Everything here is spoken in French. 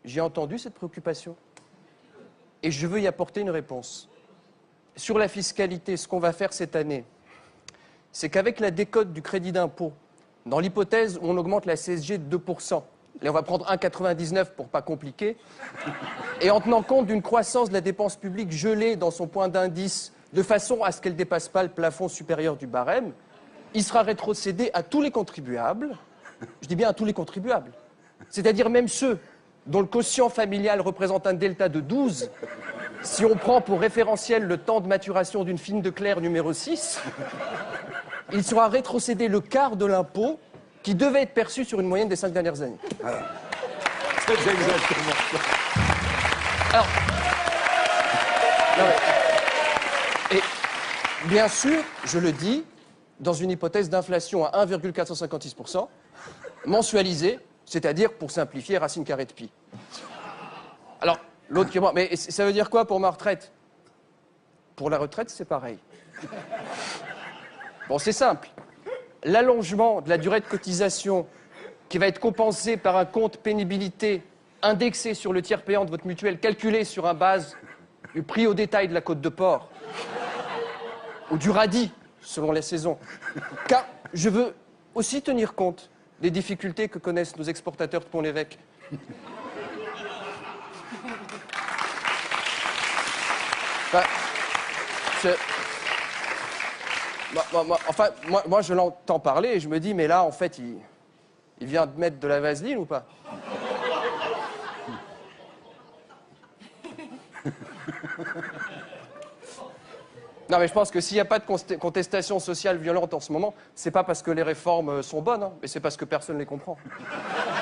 j'ai entendu cette préoccupation. Et je veux y apporter une réponse. Sur la fiscalité, ce qu'on va faire cette année, c'est qu'avec la décote du crédit d'impôt, dans l'hypothèse où on augmente la CSG de 2%, là on va prendre 1,99 pour pas compliquer, et en tenant compte d'une croissance de la dépense publique gelée dans son point d'indice, de façon à ce qu'elle ne dépasse pas le plafond supérieur du barème, il sera rétrocédé à tous les contribuables, je dis bien à tous les contribuables, c'est-à-dire même ceux dont le quotient familial représente un delta de 12, si on prend pour référentiel le temps de maturation d'une fine de Claire numéro 6, il sera rétrocédé le quart de l'impôt qui devait être perçu sur une moyenne des 5 dernières années. Voilà. C'est exactement ça. Alors, non, et bien sûr, je le dis, dans une hypothèse d'inflation à 1,456%, mensualisée, c'est-à-dire, pour simplifier, racine carrée de pi. Alors, l'autre qui est moi, mais ça veut dire quoi pour ma retraite? Pour la retraite, c'est pareil. Bon, c'est simple. L'allongement de la durée de cotisation qui va être compensé par un compte pénibilité indexé sur le tiers payant de votre mutuelle, calculé sur un base du prix au détail de la côte de porc ou du radis, selon les saisons. Car je veux aussi tenir compte des difficultés que connaissent nos exportateurs de Pont-l'Évêque. Enfin, moi, je l'entends parler et je me dis, mais là, en fait, il vient de mettre de la vaseline ou pas? Non, mais je pense que s'il n'y a pas de contestation sociale violente en ce moment, c'est pas parce que les réformes sont bonnes, hein, mais c'est parce que personne ne les comprend.